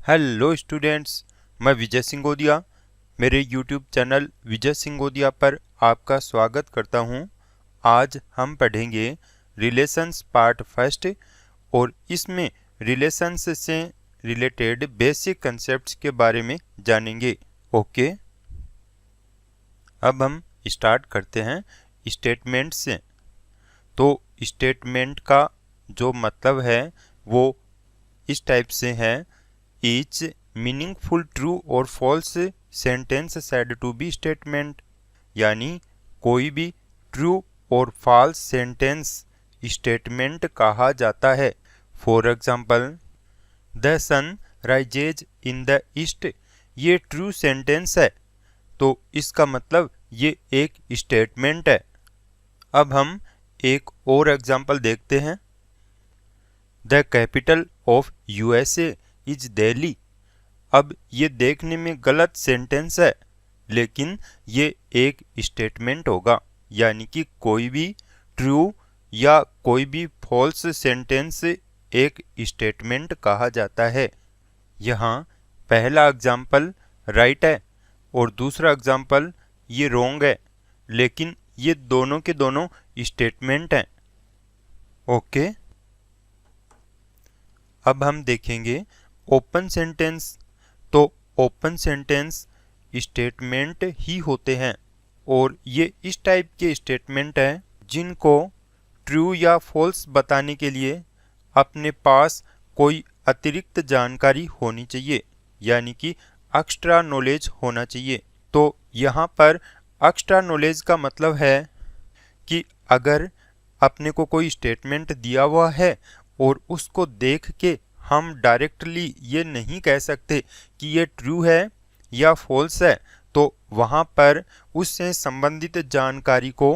Hello students, मैं विजय सिंगोदिया मेरे YouTube channel विजय सिंगोदिया पर आपका स्वागत करता हूं। आज हम पढ़ेंगे रिलेशंस पार्ट फर्स्ट और इसमें रिलेशंस से रिलेटेड बेसिक कंसेप्ट्स के बारे में जानेंगे। ओके, अब हम स्टार्ट करते हैं स्टेटमेंट से। तो स्टेटमेंट का जो मतलब है वो इस टाइप से है: Each meaningful true or false sentence said to be statement। यानी कोई भी ट्रू और फॉल्स सेंटेंस स्टेटमेंट कहा जाता है। For example, the sun rises in the east, ये ट्रू सेंटेंस है, तो इसका मतलब ये एक स्टेटमेंट है। अब हम एक और एग्जाम्पल देखते हैं। The capital of USA is Delhi. अब ये देखने में गलत सेंटेंस है, लेकिन ये एक स्टेटमेंट होगा। यानी कि कोई भी ट्रू या कोई भी फॉल्स सेंटेंस एक स्टेटमेंट कहा जाता है। यहाँ पहला एग्जाम्पल राइट है और दूसरा एग्जाम्पल ये रॉन्ग है, लेकिन ये दोनों के दोनों स्टेटमेंट हैं। ओके, अब हम देखेंगे ओपन सेंटेंस। तो ओपन सेंटेंस स्टेटमेंट ही होते हैं और ये इस टाइप के स्टेटमेंट हैं जिनको ट्रू या फॉल्स बताने के लिए अपने पास कोई अतिरिक्त जानकारी होनी चाहिए, यानी कि एक्स्ट्रा नॉलेज होना चाहिए। तो यहाँ पर एक्स्ट्रा नॉलेज का मतलब है कि अगर अपने को कोई स्टेटमेंट दिया हुआ है और उसको देख के हम डायरेक्टली ये नहीं कह सकते कि ये ट्रू है या फॉल्स है, तो वहाँ पर उससे संबंधित जानकारी को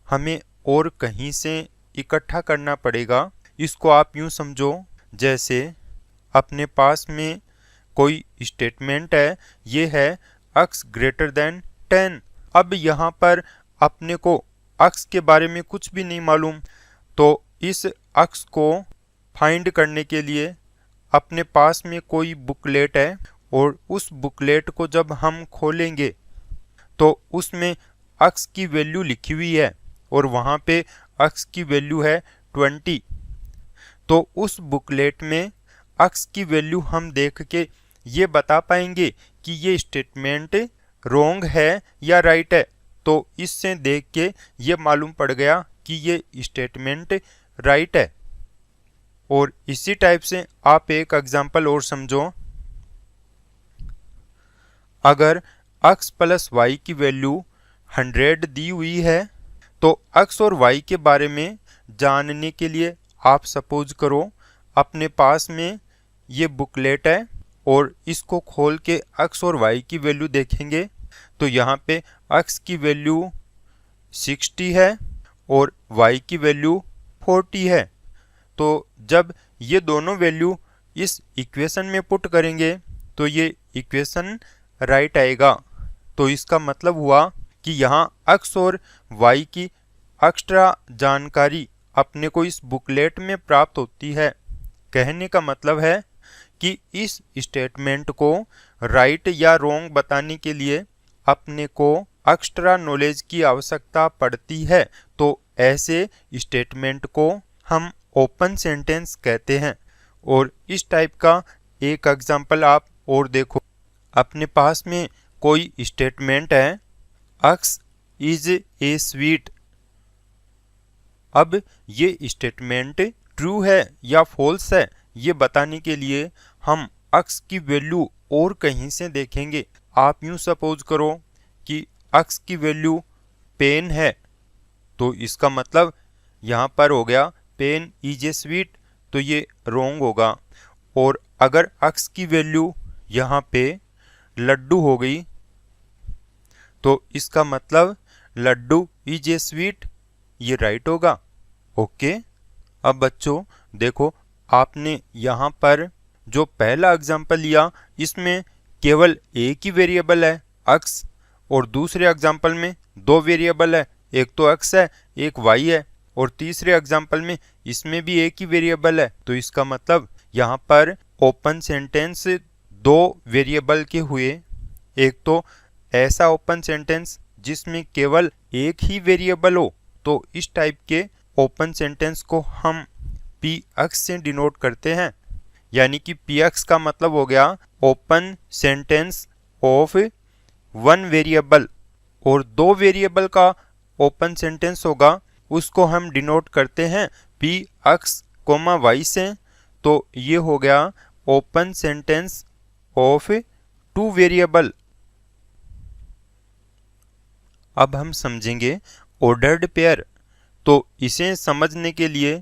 हमें और कहीं से इकट्ठा करना पड़ेगा। इसको आप यूँ समझो, जैसे अपने पास में कोई स्टेटमेंट है, ये है x ग्रेटर देन 10। अब यहाँ पर अपने को x के बारे में कुछ भी नहीं मालूम, तो इस x को फाइंड करने के लिए अपने पास में कोई बुकलेट है और उस बुकलेट को जब हम खोलेंगे तो उसमें x की वैल्यू लिखी हुई है और वहाँ पे x की वैल्यू है 20। तो उस बुकलेट में x की वैल्यू हम देख के ये बता पाएंगे कि ये स्टेटमेंट रॉन्ग है या राइट है। तो इससे देख के ये मालूम पड़ गया कि ये स्टेटमेंट राइट है। और इसी टाइप से आप एक एग्जाम्पल और समझो। अगर x प्लस वाई की वैल्यू 100 दी हुई है, तो x और y के बारे में जानने के लिए आप सपोज करो अपने पास में ये बुकलेट है और इसको खोल के x और y की वैल्यू देखेंगे, तो यहाँ पे x की वैल्यू 60 है और y की वैल्यू 40 है। तो जब ये दोनों वैल्यू इस इक्वेशन में पुट करेंगे तो ये इक्वेशन राइट आएगा। तो इसका मतलब हुआ कि यहाँ x और y की एक्स्ट्रा जानकारी अपने को इस बुकलेट में प्राप्त होती है। कहने का मतलब है कि इस स्टेटमेंट को राइट या रॉन्ग बताने के लिए अपने को एक्स्ट्रा नॉलेज की आवश्यकता पड़ती है। तो ऐसे स्टेटमेंट को हम ओपन सेंटेंस कहते हैं। और इस टाइप का एक एग्जाम्पल आप और देखो। अपने पास में कोई स्टेटमेंट है x इज ए स्वीट। अब ये स्टेटमेंट ट्रू है या फॉल्स है ये बताने के लिए हम x की वैल्यू और कहीं से देखेंगे। आप यूं सपोज करो कि x की वैल्यू पेन है, तो इसका मतलब यहाँ पर हो गया पेन इज ए स्वीट, तो ये रॉन्ग होगा। और अगर x की वैल्यू यहाँ पे लड्डू हो गई, तो इसका मतलब लड्डू इज ए स्वीट, ये राइट होगा। ओके, अब बच्चों देखो, आपने यहाँ पर जो पहला एग्जाम्पल लिया इसमें केवल एक ही वेरिएबल है x और दूसरे एग्जाम्पल में दो वेरिएबल है, एक तो x है एक y है, और तीसरे एग्जाम्पल में इसमें भी एक ही वेरिएबल है। तो इसका मतलब यहाँ पर ओपन सेंटेंस दो वेरिएबल के हुए, एक तो ऐसा ओपन सेंटेंस जिसमें केवल एक ही वेरिएबल हो, तो इस टाइप के ओपन सेंटेंस को हम पी अक्स से डिनोट करते हैं। यानी कि पी अक्स का मतलब हो गया open sentence of one variable, और दो वेरिएबल का ओपन सेंटेंस होगा उसको हम डिनोट करते हैं पी अक्स कोमा वाई से। तो ये हो गया open sentence of two variable. अब हम समझेंगे ऑर्डर्ड पेयर। तो इसे समझने के लिए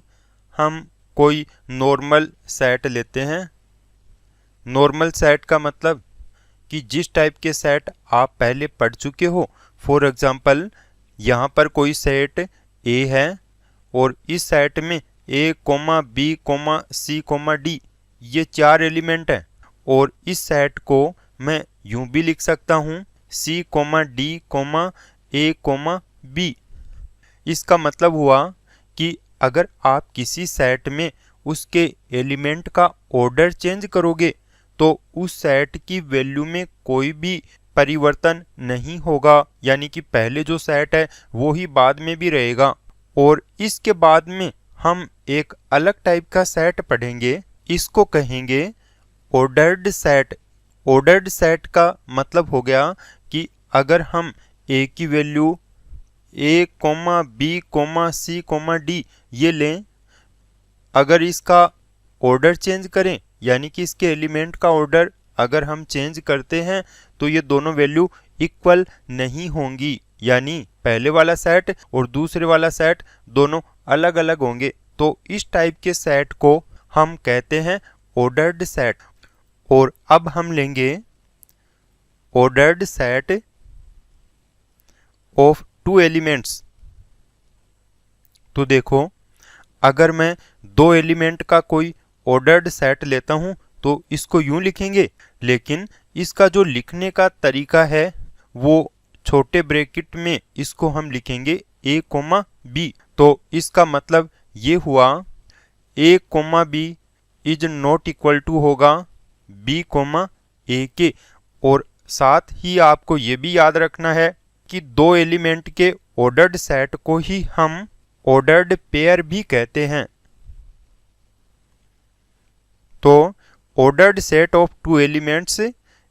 हम कोई नॉर्मल सेट लेते हैं। नॉर्मल सेट का मतलब कि जिस टाइप के सेट आप पहले पढ़ चुके हो। फॉर एग्जांपल यहाँ पर कोई सेट ए है और इस सेट में A comma B comma C comma D ये चार एलिमेंट हैं, और इस सेट को मैं यूं भी लिख सकता हूँ सी कोमा डी कोमा ए कोमा बी। इसका मतलब हुआ कि अगर आप किसी सेट में उसके एलिमेंट का ऑर्डर चेंज करोगे तो उस सेट की वैल्यू में कोई भी परिवर्तन नहीं होगा, यानी कि पहले जो सेट है वो ही बाद में भी रहेगा। और इसके बाद में हम एक अलग टाइप का सेट पढ़ेंगे, इसको कहेंगे ऑर्डर्ड सेट। ऑर्डर्ड सेट का मतलब हो गया कि अगर हम ए की value A comma B comma C comma D ये लें, अगर इसका ऑर्डर चेंज करें यानी कि इसके एलिमेंट का ऑर्डर अगर हम चेंज करते हैं तो ये दोनों वैल्यू इक्वल नहीं होंगी, यानी पहले वाला सेट और दूसरे वाला सेट दोनों अलग अलग होंगे। तो इस टाइप के सेट को हम कहते हैं ऑर्डर्ड सेट। और अब हम लेंगे ordered set of two elements. तो देखो, अगर मैं दो एलिमेंट का कोई ऑर्डर्ड सेट लेता हूं तो इसको यूं लिखेंगे, लेकिन इसका जो लिखने का तरीका है वो छोटे ब्रैकेट में इसको हम लिखेंगे ए कोमा बी। तो इसका मतलब ये हुआ A comma B is not equal to होगा बी कोमा ए के। और साथ ही आपको ये भी याद रखना है कि दो एलिमेंट के ऑर्डर्ड सेट को ही हम ऑर्डर्ड पेयर भी कहते हैं। तो ordered set of two elements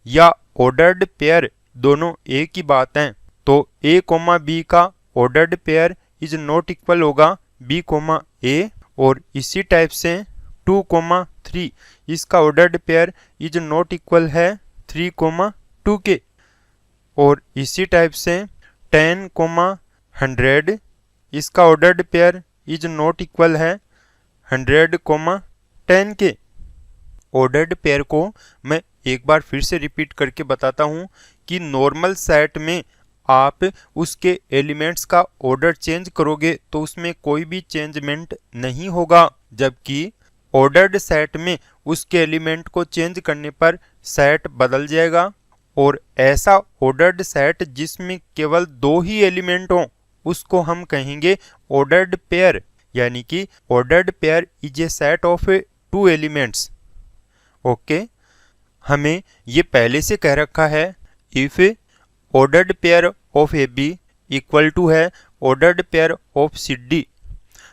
या ऑर्डर्ड पेयर दोनों एक ही बात हैं। तो ए कोमा बी का ordered pair is not equal होगा बी कोमा ए, और इसी टाइप से 2 कोमा 3 इसका ordered pair is not equal है 3 कोमा 2 के। और इसी टाइप से 10 कोमा 100 इसका ordered pair is not equal है 100 कोमा 10 के। ऑर्डर्ड पेयर को मैं एक बार फिर से रिपीट करके बताता हूँ कि नॉर्मल सेट में आप उसके एलिमेंट्स का ऑर्डर चेंज करोगे तो उसमें कोई भी चेंजमेंट नहीं होगा, जबकि ऑर्डर्ड सेट में उसके एलिमेंट को चेंज करने पर सेट बदल जाएगा। और ऐसा ऑर्डर्ड सेट जिसमें केवल दो ही एलिमेंट हों उसको हम कहेंगे ऑर्डर्ड पेयर, यानी कि ordered pair is a set of 2 elements. Okay, हमें ये पहले से कह रखा है if ordered pair of A B equal to है ordered pair of C D.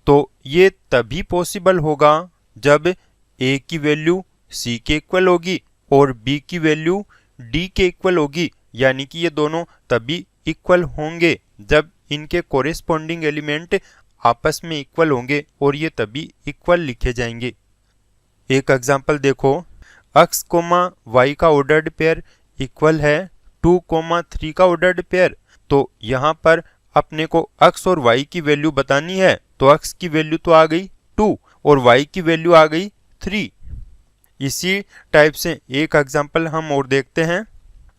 तो ये तभी पॉसिबल होगा जब ए की वैल्यू सी के इक्वल होगी और बी की वैल्यू डी के इक्वल होगी, यानी कि ये दोनों तभी इक्वल होंगे जब इनके कोरेस्पॉन्डिंग एलिमेंट आपस में इक्वल होंगे, और ये तभी इक्वल लिखे जाएंगे। एक एग्जांपल देखो, x कोमा y का ऑर्डर्ड पेयर इक्वल है 2 कोमा 3 का ऑर्डर्ड पेयर। तो यहाँ पर अपने को x और y की वैल्यू बतानी है, तो x की वैल्यू तो आ गई 2 और y की वैल्यू आ गई 3। इसी टाइप से एक एग्जांपल हम और देखते हैं,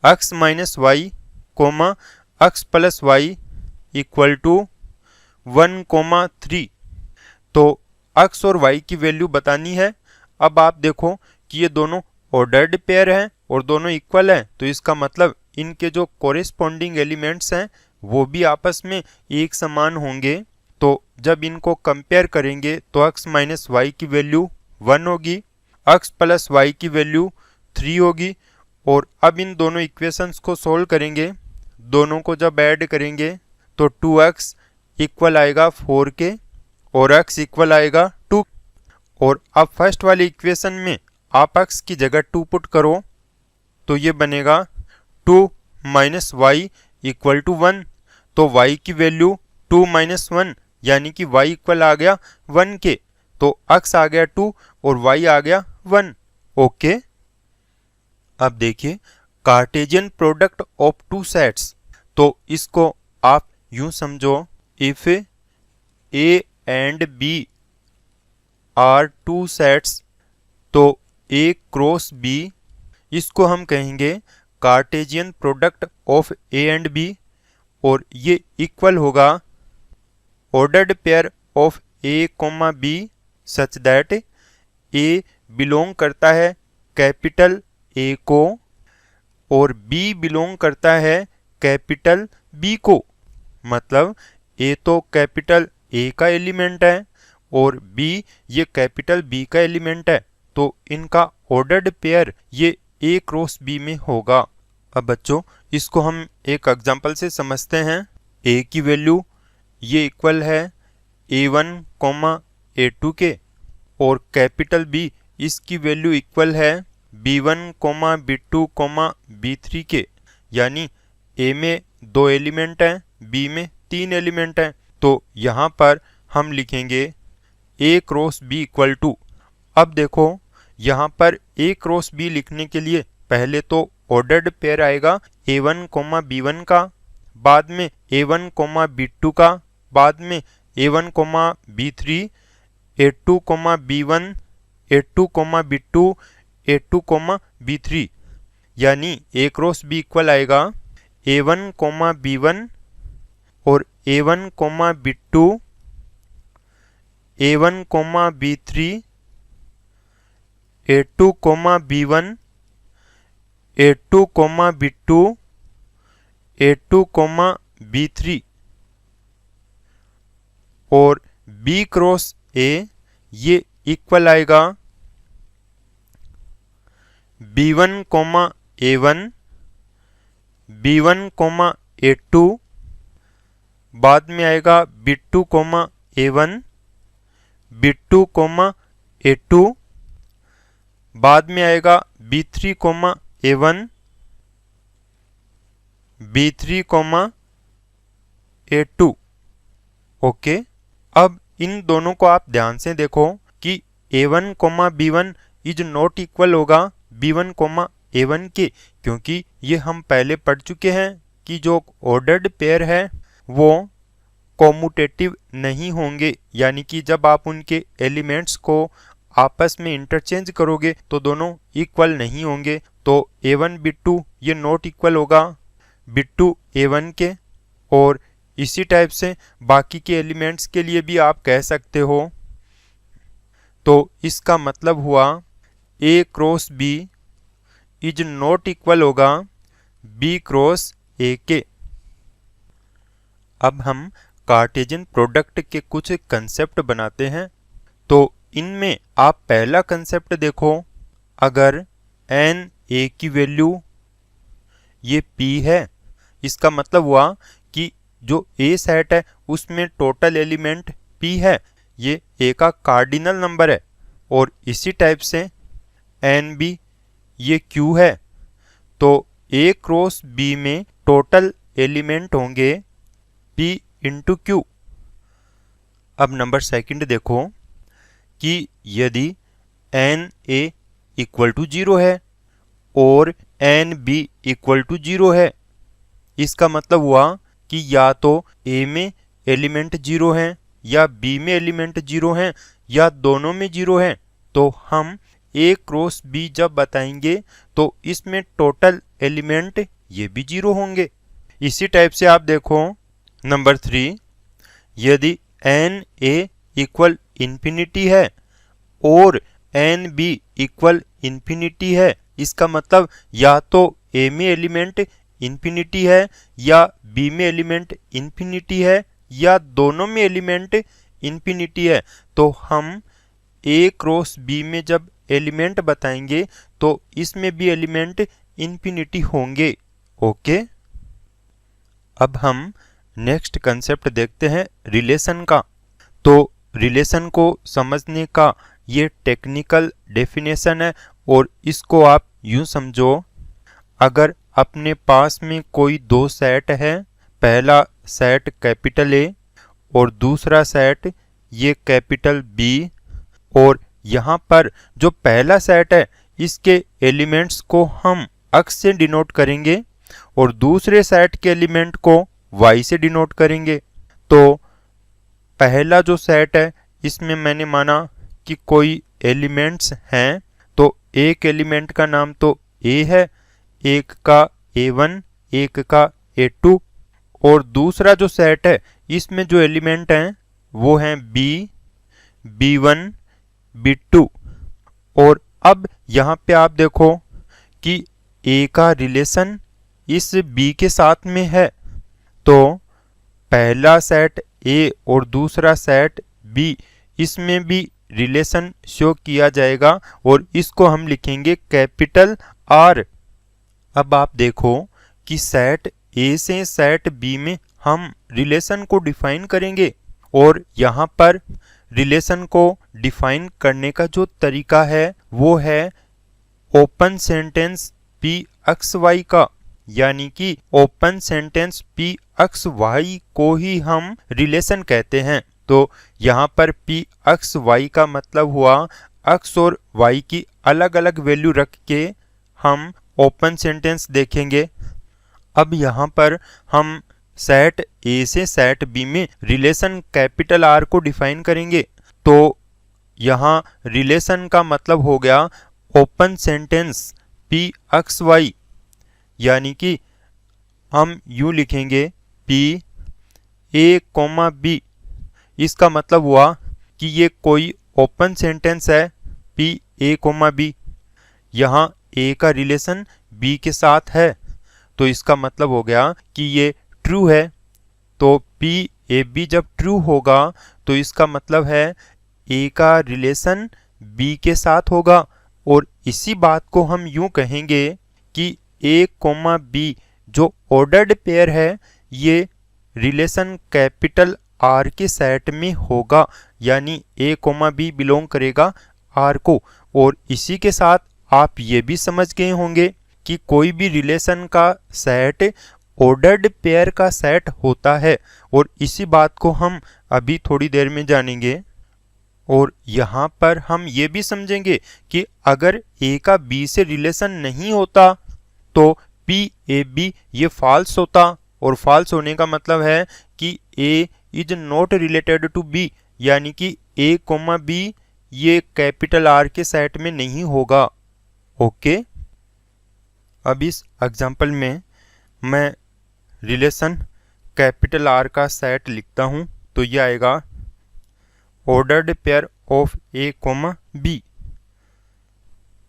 x minus y comma x plus y equal to 1 comma 3। तो x और y की वैल्यू बतानी है। अब आप देखो कि ये दोनों ऑर्डर्ड पेयर हैं और दोनों इक्वल हैं, तो इसका मतलब इनके जो कोरेस्पॉन्डिंग एलिमेंट्स हैं वो भी आपस में एक समान होंगे। तो जब इनको कंपेयर करेंगे तो x माइनस वाई की वैल्यू 1 होगी, x प्लस वाई की वैल्यू 3 होगी। और अब इन दोनों इक्वेशंस को सोल्व करेंगे, दोनों को जब ऐड करेंगे तो 2x इक्वल आएगा 4k और x इक्वल आएगा 2। और अब फर्स्ट वाली इक्वेशन में आप x की जगह 2 पुट करो तो ये बनेगा 2 माइनस वाई इक्वल टू 1। तो y की वैल्यू 2 माइनस 1 यानी कि y इक्वल आ गया 1 के। तो x आ गया 2 और y आ गया 1। ओके। अब देखिए Cartesian product of two sets, तो इसको आप यूं समझो, if a and b are two sets तो a क्रॉस b, इसको हम कहेंगे Cartesian product of a and b। और ये इक्वल होगा ordered pair of a comma b such that a belong करता है कैपिटल A को और B बिलोंग करता है कैपिटल B को। मतलब A तो कैपिटल A का एलिमेंट है और B ये कैपिटल B का एलिमेंट है, तो इनका ऑर्डर्ड पेयर ये A क्रॉस B में होगा। अब बच्चों इसको हम एक एग्जांपल से समझते हैं। A की वैल्यू ये इक्वल है A1 कोमा A2 के और कैपिटल B इसकी वैल्यू इक्वल है B1 coma B2 coma B3 के। यानी A में 2 एलिमेंट हैं, B में 3 एलिमेंट हैं। तो यहाँ पर हम लिखेंगे A cross B equal to. अब देखो यहाँ पर A क्रॉस B लिखने के लिए पहले तो ऑर्डर्ड पेयर आएगा A1 कोमा B1 का, बाद में A1 कोमा B2 का, बाद में A1 comma B3, A2 comma B1, A2 comma B2, A2 comma B3। यानी A क्रॉस B इक्वल आएगा A1 कोमा B1 और A1 comma B2, A1 comma B3, A2 comma B1, A2 comma B2, A2 comma B3। और B cross A ये equal आएगा B1 coma A1, B1 coma A2, बाद में आएगा B2 coma A1, B2 coma A2, बाद में आएगा B3 coma A1, B3 coma A2। Okay. अब इन दोनों को आप ध्यान से देखो कि A1 coma B1 is not equal होगा B1 कोमा A1 के, क्योंकि ये हम पहले पढ़ चुके हैं कि जो ऑर्डर्ड पेयर है वो कॉम्यूटेटिव नहीं होंगे। यानी कि जब आप उनके एलिमेंट्स को आपस में इंटरचेंज करोगे तो दोनों इक्वल नहीं होंगे। तो A1 B2 ये नॉट इक्वल होगा B2 A1 के। और इसी टाइप से बाकी के एलिमेंट्स के लिए भी आप कह सकते हो। तो इसका मतलब हुआ A cross B is not equal होगा B क्रॉस A के। अब हम कार्टेशियन प्रोडक्ट के कुछ कंसेप्ट बनाते हैं। तो इनमें आप पहला कंसेप्ट देखो, अगर n A की वैल्यू ये P है, इसका मतलब हुआ कि जो A सेट है उसमें टोटल एलिमेंट P है, ये A का कार्डिनल नंबर है। और इसी टाइप से NB ये Q है, तो A क्रॉस B में टोटल एलिमेंट होंगे P इंटू Q। अब नंबर सेकंड देखो कि यदि NA इक्वल टू 0 है और NB इक्वल टू 0 है, इसका मतलब हुआ कि या तो A में एलिमेंट 0 हैं या B में एलिमेंट 0 हैं या दोनों में 0 हैं। तो हम A क्रॉस B जब बताएंगे तो इसमें टोटल एलिमेंट ये भी 0 होंगे। इसी टाइप से आप देखो नंबर 3, यदि NA इक्वल इन्फिनिटी है और NB इक्वल इन्फिनिटी है, इसका मतलब या तो A में एलिमेंट इन्फिनिटी है या B में एलिमेंट इन्फिनिटी है या दोनों में एलिमेंट इन्फिनिटी है। तो हम A क्रॉस B में जब एलिमेंट बताएंगे तो इसमें भी एलिमेंट इन्फिनिटी होंगे। ओके, अब हम नेक्स्ट कंसेप्ट देखते हैं रिलेशन का। तो रिलेशन को समझने का ये टेक्निकल डेफिनेशन है और इसको आप यूं समझो, अगर अपने पास में कोई दो सेट है, पहला सेट कैपिटल ए और दूसरा सेट ये कैपिटल बी, और यहाँ पर जो पहला सेट है इसके एलिमेंट्स को हम x से डिनोट करेंगे और दूसरे सेट के एलिमेंट को y से डिनोट करेंगे। तो पहला जो सेट है इसमें मैंने माना कि कोई एलिमेंट्स हैं, तो एक एलिमेंट का नाम तो a है, एक का a1, एक का a2, और दूसरा जो सेट है इसमें जो एलिमेंट हैं वो हैं b, b1, b2। और अब यहाँ पे आप देखो कि a का रिलेशन इस b के साथ में है, तो पहला सेट a और दूसरा सेट b, इसमें भी रिलेशन शो किया जाएगा और इसको हम लिखेंगे कैपिटल R। अब आप देखो कि सेट A से सेट B में हम रिलेशन को डिफाइन करेंगे और यहाँ पर रिलेशन को डिफाइन करने का जो तरीका है वो है ओपन सेंटेंस P(x,y) का, यानी कि ओपन सेंटेंस P(x,y) को ही हम रिलेशन कहते हैं। तो यहाँ पर P(x,y) का मतलब हुआ x और y की अलग अलग वैल्यू रख के हम ओपन सेंटेंस देखेंगे। अब यहाँ पर हम सेट A से सेट B में रिलेशन कैपिटल R को डिफाइन करेंगे। तो यहाँ रिलेशन का मतलब हो गया ओपन सेंटेंस P(x,y), यानी कि हम यूं लिखेंगे P A, B। इसका मतलब हुआ कि ये कोई ओपन सेंटेंस है P A, B। यहाँ A का रिलेशन B के साथ है, तो इसका मतलब हो गया कि ये ट्रू है। तो P A B जब ट्रू होगा तो इसका मतलब है A का रिलेशन B के साथ होगा, और इसी बात को हम यूं कहेंगे कि A, B जो ऑर्डर्ड पेयर है ये रिलेशन कैपिटल R के सेट में होगा, यानी A, B बिलोंग करेगा R को। और इसी के साथ आप ये भी समझ गए होंगे कि कोई भी रिलेशन का सेट ऑर्डर्ड पेयर का सेट होता है, और इसी बात को हम अभी थोड़ी देर में जानेंगे। और यहाँ पर हम ये भी समझेंगे कि अगर A का B से रिलेशन नहीं होता तो P A B ये फॉल्स होता, और फॉल्स होने का मतलब है कि A is not related to B, यानी कि A, B ये कैपिटल R के सेट में नहीं होगा। ओके, अब इस एग्जांपल में मैं रिलेशन कैपिटल R का सेट लिखता हूं, तो ये आएगा ordered pair of A, B।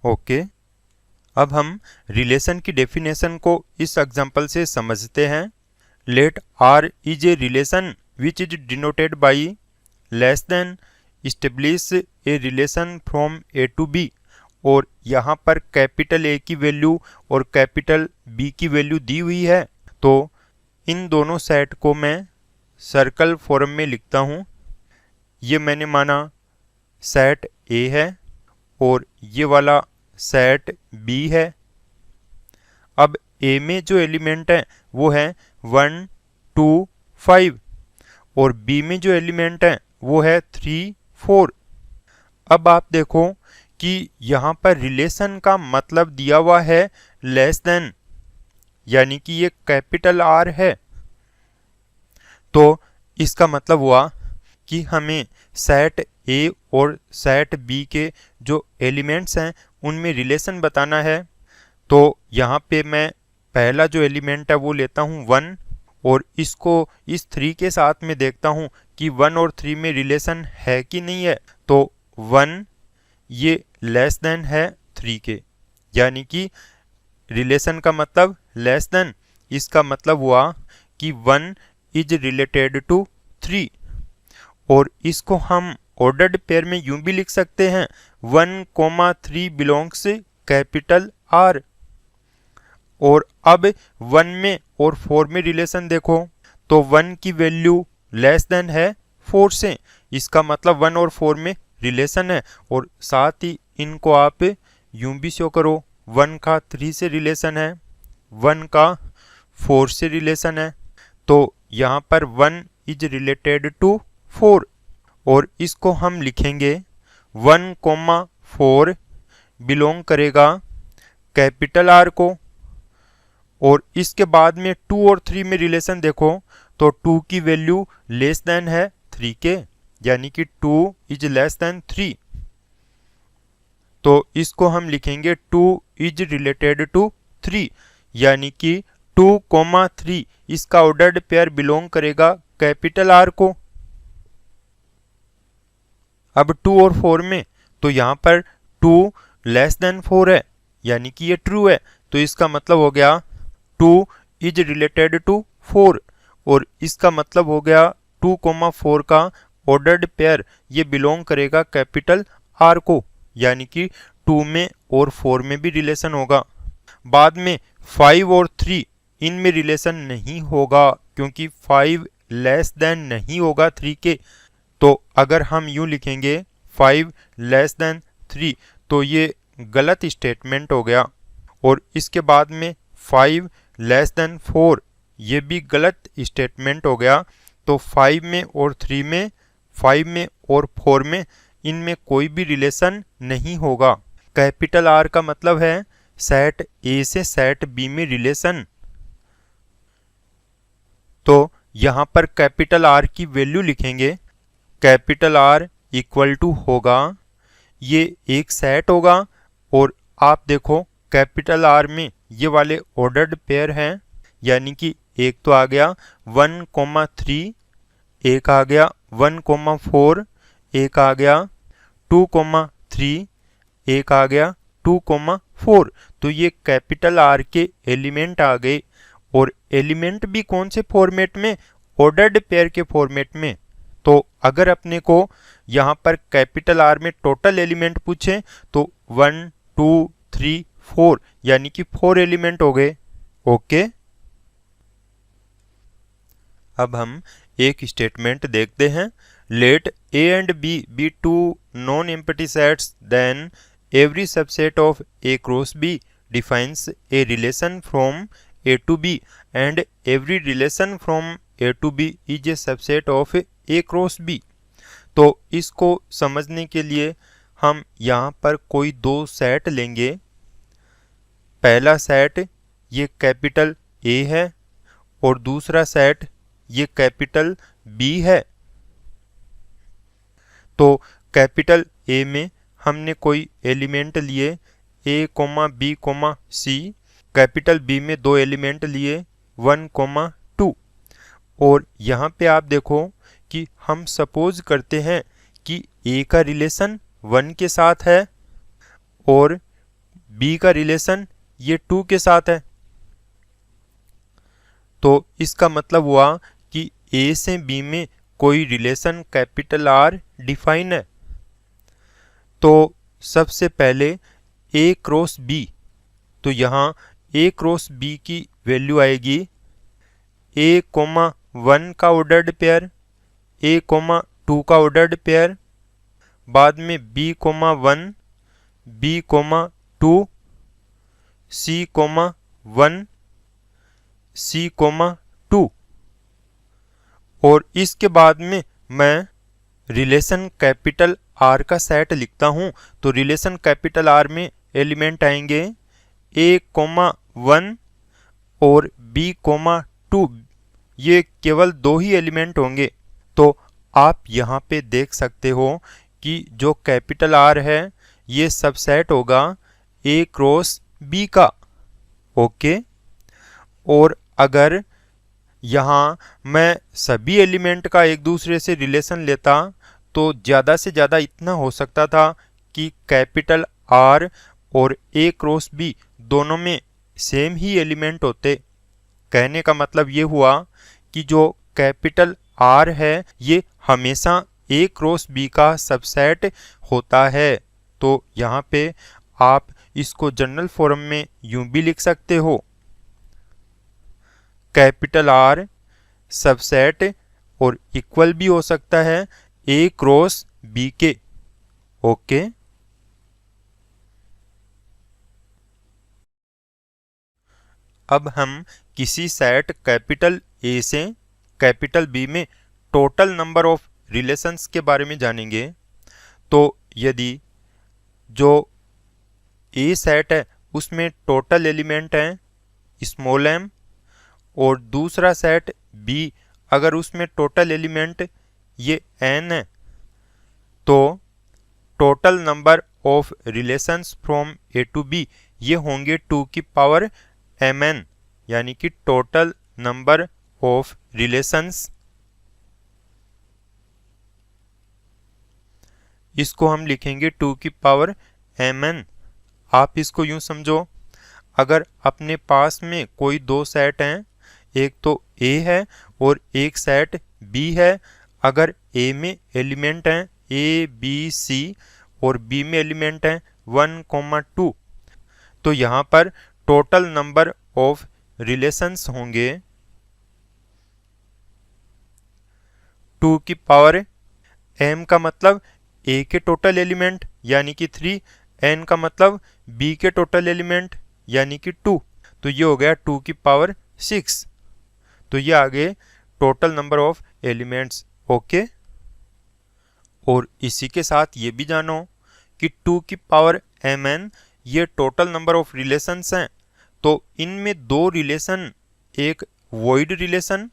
Okay, अब हम रिलेशन की डेफिनेशन को इस एग्जांपल से समझते हैं। Let R is a relation which is denoted by less than, establish a relation from A to B। और यहाँ पर कैपिटल A की वैल्यू और कैपिटल B की वैल्यू दी हुई है, तो इन दोनों सेट को मैं सर्कल फॉर्म में लिखता हूँ। ये मैंने माना सेट A है और ये वाला सेट B है। अब A में जो एलिमेंट है वो है 1, 2, 5 और B में जो एलिमेंट है वो है 3, 4। अब आप देखो कि यहाँ पर रिलेशन का मतलब दिया हुआ है लेस देन, यानी कि ये कैपिटल R है। तो इसका मतलब हुआ कि हमें सेट A और सेट B के जो एलिमेंट्स हैं उनमें रिलेशन बताना है। तो यहाँ पे मैं पहला जो एलिमेंट है वो लेता हूँ 1, और इसको इस 3 के साथ में देखता हूँ कि 1 और 3 में रिलेशन है कि नहीं है। तो 1 ये लेस देन है 3 के, यानी कि रिलेशन का मतलब लेस देन, इसका मतलब हुआ कि 1 इज रिलेटेड टू 3। और इसको हम ऑर्डर्ड पेयर में यूं भी लिख सकते हैं 1,3 बिलोंग्स कैपिटल आर। और अब 1 में और 4 में रिलेशन देखो तो 1 की वैल्यू लेस देन है 4 से, इसका मतलब 1 और 4 में रिलेशन है। और साथ ही इनको आप यूं भी शो करो, 1 का 3 से रिलेशन है, 1 का 4 से रिलेशन है, तो यहाँ पर 1 इज रिलेटेड टू 4। और इसको हम लिखेंगे 1,4 बिलोंग करेगा कैपिटल आर को। और इसके बाद में 2 और 3 में रिलेशन देखो तो 2 की वैल्यू लेस देन है 3 के, यानी कि 2 इज लेस देन 3, तो इसको हम लिखेंगे 2 इज रिलेटेड टू 3, यानी कि 2,3 इसका ऑर्डर्ड पेयर बिलोंग करेगा कैपिटल आर को। अब 2 और 4 में तो यहाँ पर 2 लेस देन 4 है, यानी कि ये ट्रू है, तो इसका मतलब हो गया 2 इज रिलेटेड टू 4। और इसका मतलब हो गया 2,4 का ऑर्डर्ड पेयर ये बिलोंग करेगा कैपिटल आर को, यानी कि 2 में और 4 में भी रिलेशन होगा। बाद में 5 और 3 इनमें रिलेशन नहीं होगा, क्योंकि 5 लेस देन नहीं होगा 3 के। तो अगर हम यूं लिखेंगे 5 लेस देन 3 तो ये गलत स्टेटमेंट हो गया। और इसके बाद में 5 लेस देन 4 ये भी गलत स्टेटमेंट हो गया। तो 5 में और 3 में, 5 में और 4 में इनमें कोई भी रिलेशन नहीं होगा। कैपिटल आर का मतलब है सेट ए से सेट बी में रिलेशन। तो यहाँ पर कैपिटल आर की वैल्यू लिखेंगे, कैपिटल आर इक्वल टू होगा, ये एक सेट होगा। और आप देखो कैपिटल आर में ये वाले ऑर्डर्ड पेयर हैं, यानी कि एक तो आ गया 1,3, एक आ गया 1,4, एक आ गया 2,3, एक आ गया 2,4। तो ये कैपिटल आर के एलिमेंट आ गए। और एलिमेंट भी कौन से फॉर्मेट में? ऑर्डर्ड पेयर के फॉर्मेट में। तो अगर अपने को यहाँ पर कैपिटल आर में टोटल एलिमेंट पूछे तो 1, 2, 3, 4 यानी कि 4 एलिमेंट हो गए। ओके, अब हम एक स्टेटमेंट देखते हैं। Let A and B be two non-empty sets, then every subset of A cross B defines a relation from A to B and every relation from A to B is a subset of A cross B। तो इसको समझने के लिए हम यहाँ पर कोई दो सेट लेंगे। पहला सेट ये कैपिटल A है और दूसरा सेट ये कैपिटल B है। तो कैपिटल A में हमने कोई एलिमेंट लिए A, B, C। Capital B में दो एलिमेंट लिए 1, 2। और यहाँ पे आप देखो कि हम सपोज करते हैं कि A का रिलेशन 1 के साथ है और B का रिलेशन ये 2 के साथ है। तो इसका मतलब हुआ कि A से B में कोई रिलेशन कैपिटल R डिफाइन है। तो सबसे पहले A क्रॉस B, तो यहाँ A क्रॉस B की वैल्यू आएगी A, 1 का ऑर्डर्ड पेयर, A, 2 का ऑर्डर्ड पेयर, बाद में B, 1, B, 2, C, 1, C, 2। और इसके बाद में मैं रिलेशन कैपिटल R का सेट लिखता हूं। तो रिलेशन कैपिटल R में एलिमेंट आएंगे A, 1 और B, 2। ये केवल दो ही एलिमेंट होंगे। तो आप यहाँ पे देख सकते हो कि जो कैपिटल R है ये सबसेट होगा A क्रॉस B का। ओके, और अगर यहाँ मैं सभी एलिमेंट का एक दूसरे से रिलेशन लेता तो ज़्यादा से ज़्यादा इतना हो सकता था कि कैपिटल R और A क्रॉस B दोनों में सेम ही एलिमेंट होते। कहने का मतलब ये हुआ कि जो कैपिटल R है ये हमेशा A क्रॉस B का सबसेट होता है। तो यहाँ पे आप इसको जनरल फॉर्म में यूं भी लिख सकते हो, कैपिटल आर सबसेट, और इक्वल भी हो सकता है ए क्रॉस बी के। ओके, अब हम किसी सेट कैपिटल ए से कैपिटल बी में टोटल नंबर ऑफ रिलेशंस के बारे में जानेंगे। तो यदि जो ए सेट है उसमें टोटल एलिमेंट हैं स्मॉल m, और दूसरा सेट बी अगर उसमें टोटल एलिमेंट ये n है, तो total number of relations from A to B ये होंगे 2 की पावर mn, यानी कि टोटल नंबर ऑफ रिलेशंस। इसको हम लिखेंगे 2 की पावर mn। आप इसको यूं समझो, अगर अपने पास में कोई दो सेट हैं, एक तो A है और एक सेट B है, अगर A में एलिमेंट हैं A, B, C और B में एलिमेंट हैं 1, 2, तो यहाँ पर टोटल नंबर ऑफ रिलेशंस होंगे 2 की पावर m का मतलब A के टोटल एलिमेंट यानी कि 3, n का मतलब B के टोटल एलिमेंट यानी कि 2, तो ये हो गया 2 की पावर 6। तो ये आ गए total number of elements. Okay, और इसी के साथ ये भी जानो कि 2 की पावर mn ये टोटल नंबर ऑफ रिलेशंस हैं। तो इनमें दो रिलेशन, एक वॉइड रिलेशन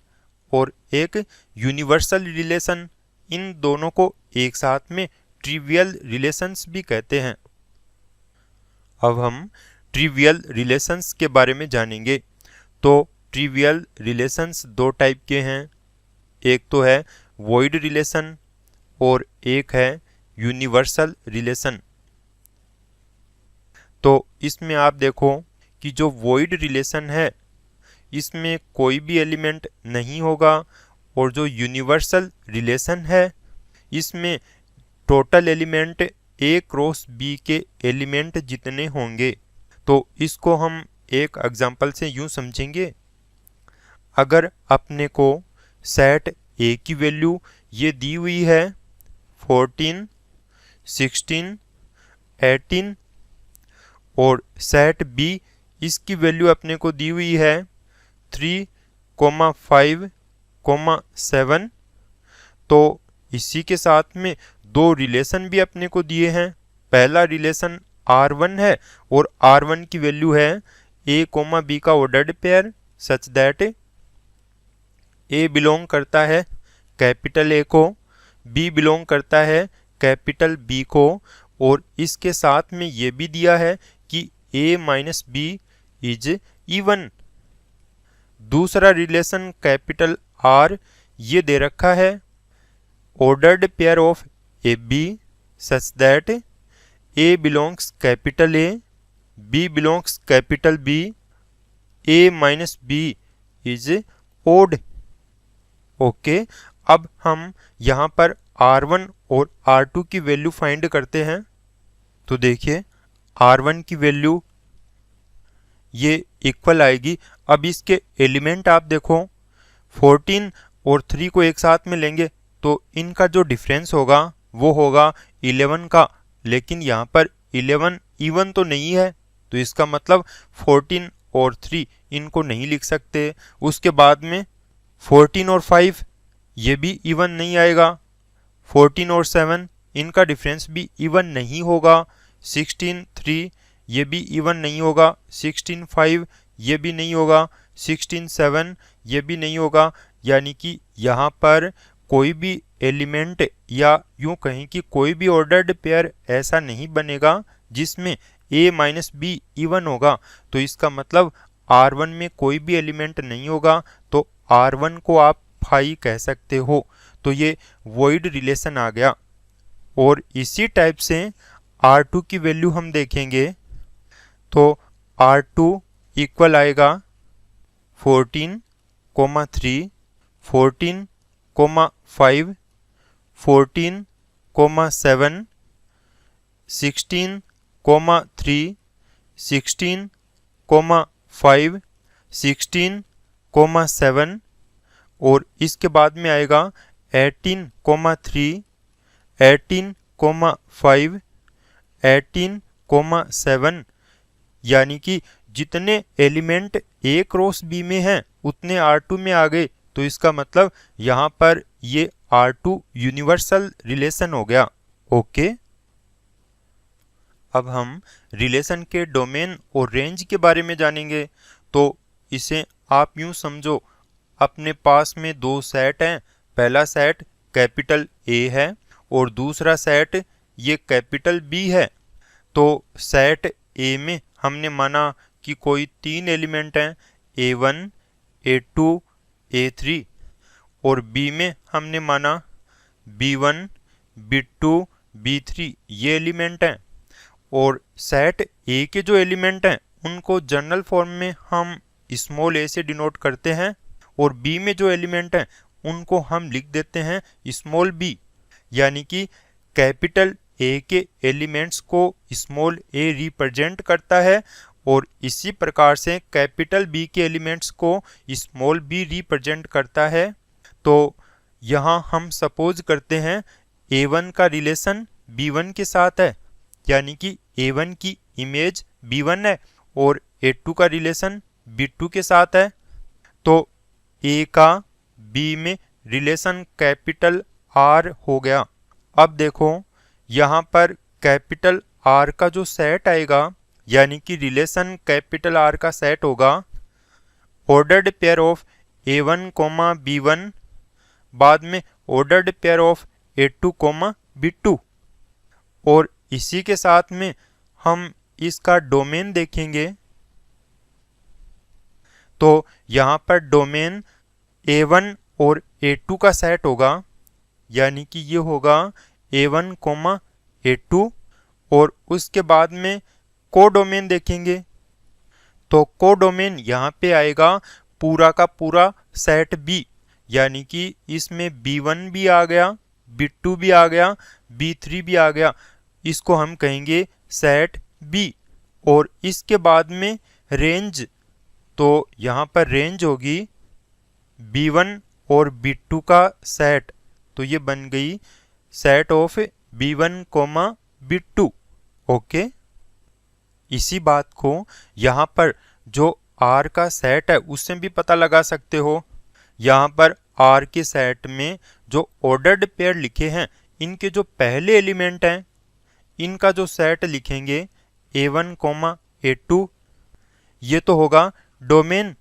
और एक यूनिवर्सल रिलेशन, इन दोनों को एक साथ में ट्रिवियल रिलेशंस भी कहते हैं। अब हम ट्रिवियल रिलेशंस के बारे में जानेंगे। तो ट्रिवियल रिलेशंस दो टाइप के हैं, एक तो है वॉइड रिलेशन और एक है यूनिवर्सल रिलेशन। तो इसमें आप देखो कि जो वॉइड रिलेशन है इसमें कोई भी एलिमेंट नहीं होगा, और जो यूनिवर्सल रिलेशन है इसमें total element A cross B के एलिमेंट जितने होंगे। तो इसको हम एक एग्जांपल से यूं समझेंगे, अगर अपने को सेट A की वैल्यू ये दी हुई है 14, 16, 18 और सेट B इसकी वैल्यू अपने को दी हुई है 3, 5, 7, तो इसी के साथ में दो रिलेशन भी अपने को दिए हैं। पहला रिलेशन R1 है और R1 की वैल्यू है A, B का ordered pair such that A belong करता है कैपिटल A को, B बिलोंग करता है कैपिटल B को, और इसके साथ में ये भी दिया है कि A minus B is even. दूसरा रिलेशन कैपिटल R ये दे रखा है ordered pair of AB such that A belongs capital A, B belongs capital B, A minus B is odd। Okay, अब हम यहाँ पर R1 और R2 की वैल्यू फाइंड करते हैं। तो देखिए R1 की वैल्यू ये इक्वल आएगी। अब इसके एलिमेंट आप देखो 14 और 3 को एक साथ में लेंगे तो इनका जो डिफरेंस होगा वो होगा 11 का, लेकिन यहाँ पर 11 इवन तो नहीं है, तो इसका मतलब 14 और 3 इनको नहीं लिख सकते। उसके बाद में 14 और 5 ये भी इवन नहीं आएगा, 14 और 7 इनका डिफरेंस भी इवन नहीं होगा, 16, 3 ये भी इवन नहीं होगा, 16, 5 ये भी नहीं होगा, 16, 7 ये भी नहीं होगा। यानी कि यहाँ पर कोई भी एलिमेंट या यूं कहें कि कोई भी ऑर्डर्ड पेयर ऐसा नहीं बनेगा जिसमें A माइनस B इवन होगा। तो इसका मतलब R1 में कोई भी एलिमेंट नहीं होगा, तो R1 को आप फाई कह सकते हो। तो ये वॉइड रिलेशन आ गया। और इसी टाइप से R2 की वैल्यू हम देखेंगे तो R2 इक्वल आएगा 14, 3, 14, 5, 14, 7, 16,3, 16,5, 16,7 और इसके बाद में आएगा 18,3, 18,5, 18,7 यानी कि जितने एलिमेंट ए क्रॉस बी में हैं उतने R2 में आ गए। तो इसका मतलब यहाँ पर ये R2 यूनिवर्सल रिलेशन हो गया। ओके, अब हम रिलेशन के डोमेन और रेंज के बारे में जानेंगे। तो इसे आप यूं समझो, अपने पास में दो सेट हैं। पहला सेट कैपिटल ए है और दूसरा सेट ये कैपिटल बी है। तो सेट ए में हमने माना कि कोई तीन एलिमेंट हैं, A1, A2, A3 और बी में हमने माना B1, B2, B3 ये एलिमेंट हैं। और सेट ए के जो एलिमेंट हैं उनको जनरल फॉर्म में हम स्मॉल ए से डिनोट करते हैं और बी में जो एलिमेंट हैं उनको हम लिख देते हैं स्मॉल बी। यानी कि कैपिटल ए के एलिमेंट्स को स्मॉल ए रिप्रेजेंट करता है और इसी प्रकार से कैपिटल बी के एलिमेंट्स को स्मॉल बी रिप्रेजेंट करता है। तो यहाँ हम सपोज करते हैं A1 का रिलेशन B1 के साथ है, यानी कि A1 की इमेज B1 है और A2 का रिलेशन B2 के साथ है। तो A का B में रिलेशन कैपिटल R हो गया। अब देखो यहाँ पर कैपिटल R का जो सेट आएगा, यानी कि रिलेशन कैपिटल R का सेट होगा ordered pair of A1, B1 बाद में ordered pair of A2, B2 और इसी के साथ में हम इसका डोमेन देखेंगे। तो यहाँ पर डोमेन A1 और A2 का सेट होगा, यानी कि ये होगा A1, A2 और उसके बाद में कोडोमेन देखेंगे। तो कोडोमेन यहाँ पे आएगा पूरा का पूरा सेट B, यानी कि इसमें B1 भी आ गया, B2 भी आ गया, B3 भी आ गया। इसको हम कहेंगे सेट B। और इसके बाद में रेंज, तो यहाँ पर रेंज होगी B1 और B2 का सेट। तो ये बन गई set of B1, B2। Okay, इसी बात को यहाँ पर जो R का सेट है उससे भी पता लगा सकते हो। यहाँ पर R के सेट में जो ऑर्डर्ड पेयर लिखे हैं इनके जो पहले एलिमेंट हैं इनका जो सेट लिखेंगे A1, A2 ये तो होगा डोमेन।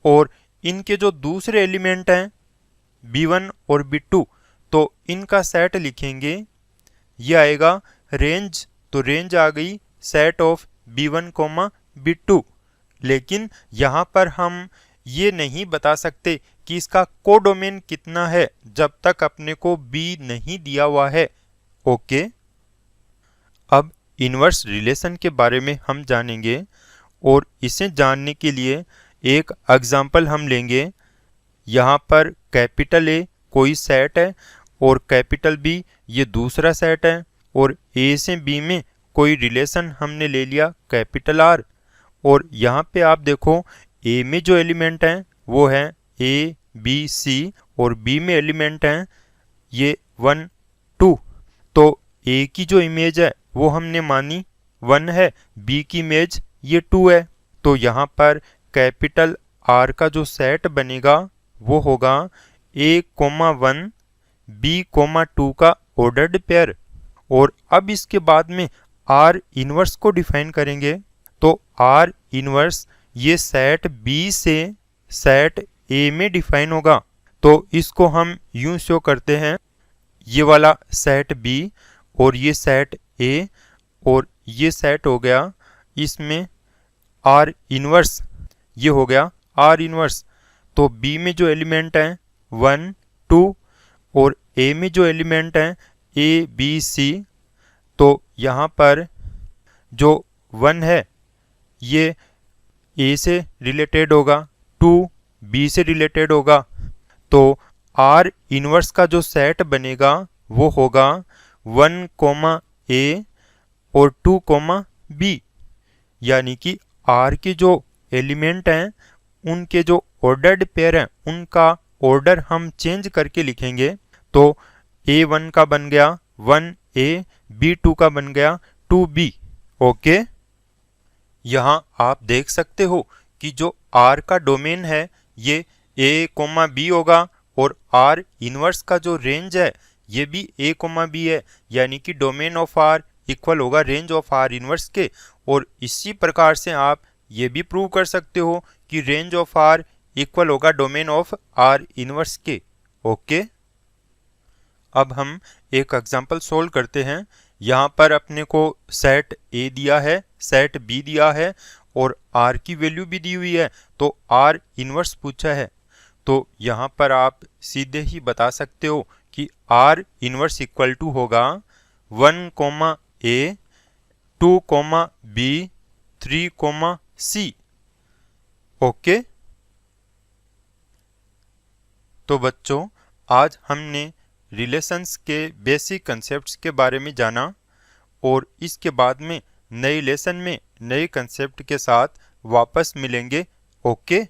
और इनके जो दूसरे एलिमेंट हैं B1 और B2 तो इनका सेट लिखेंगे, ये आएगा रेंज। तो रेंज आ गई सेट ऑफ B1, B2। लेकिन यहाँ पर हम ये नहीं बता सकते कि इसका कोडोमेन कितना है जब तक अपने को B नहीं दिया हुआ है। ओके, अब इनवर्स रिलेशन के बारे में हम जानेंगे और इसे जानने के लिए एक एग्जाम्पल हम लेंगे। यहाँ पर कैपिटल A कोई सेट है और कैपिटल B ये दूसरा सेट है और A से B में कोई रिलेशन हमने ले लिया कैपिटल R। और यहाँ पे आप देखो A में जो एलिमेंट हैं वो है A, B, C और B में एलिमेंट हैं ये 1, 2। तो A की जो इमेज है वो हमने मानी 1 है, B की इमेज ये 2 है। तो यहाँ पर कैपिटल R का जो सेट बनेगा वो होगा A, 1, B, 2 का ऑर्डर्ड पेयर। और अब इसके बाद में R इनवर्स को डिफाइन करेंगे। तो R इनवर्स ये सेट B से सेट A में डिफाइन होगा। तो इसको हम यूं शो करते हैं, ये वाला सेट B और ये सेट A और ये सेट हो गया इसमें R इनवर्स, ये हो गया R इनवर्स। तो B में जो एलिमेंट हैं 1, 2 और A में जो एलिमेंट हैं A, B, C। तो यहाँ पर जो 1 है ये A से रिलेटेड होगा, 2 B से रिलेटेड होगा। तो R इनवर्स का जो सेट बनेगा वो होगा 1 कोमा ए और 2 कोमा बी, यानी कि आर के जो एलिमेंट हैं उनके जो ऑर्डर्ड पेयर हैं उनका ऑर्डर हम चेंज करके लिखेंगे। तो A1 का बन गया 1A, B2 का बन गया 2B। ओके, यहाँ आप देख सकते हो कि जो R का डोमेन है ये A, B होगा और R इनवर्स का जो रेंज है ये भी A, B है, यानी कि डोमेन ऑफ R इक्वल होगा रेंज ऑफ R इनवर्स के। और इसी प्रकार से आप ये भी प्रूव कर सकते हो कि रेंज ऑफ R इक्वल होगा डोमेन ऑफ R इनवर्स के। ओके, अब हम एक एग्जांपल सोल्व करते हैं। यहाँ पर अपने को सेट A दिया है, सेट B दिया है और R की वैल्यू भी दी हुई है, तो R इनवर्स पूछा है। तो यहाँ पर आप सीधे ही बता सकते हो कि R इनवर्स इक्वल टू होगा 1 comma A, 2 comma B, 3 comma C। Okay, तो बच्चों आज हमने रिलेशंस के बेसिक कंसेप्ट्स के बारे में जाना और इसके बाद में नए लेसन में नए कंसेप्ट के साथ वापस मिलेंगे। ओके।